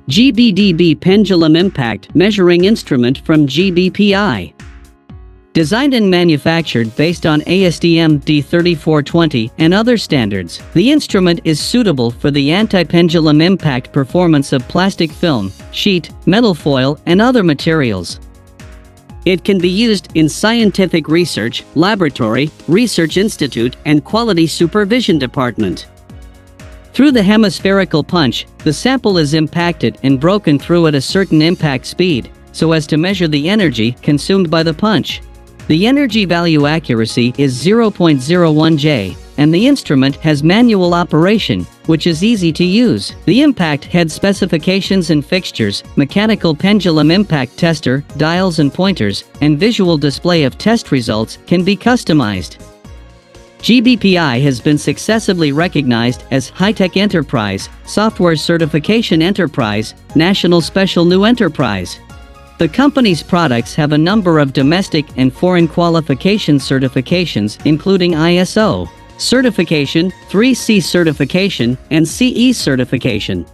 GBD Pendulum Impact Measuring Instrument from GBPI. Designed and manufactured based on ASTM D3420 and other standards, the instrument is suitable for the anti-pendulum impact performance of plastic film, sheet, metal foil, and other materials. It can be used in scientific research, laboratory, research institute, and quality supervision department. Through the hemispherical punch, the sample is impacted and broken through at a certain impact speed, so as to measure the energy consumed by the punch. The energy value accuracy is 0.01 J, and the instrument has manual operation, which is easy to use. The impact head specifications and fixtures, mechanical pendulum impact tester, dials and pointers, and visual display of test results can be customized. GBPI has been successively recognized as High-Tech Enterprise, Software Certification Enterprise, National Special New Enterprise. The company's products have a number of domestic and foreign qualification certifications including ISO certification, 3C certification, and CE certification.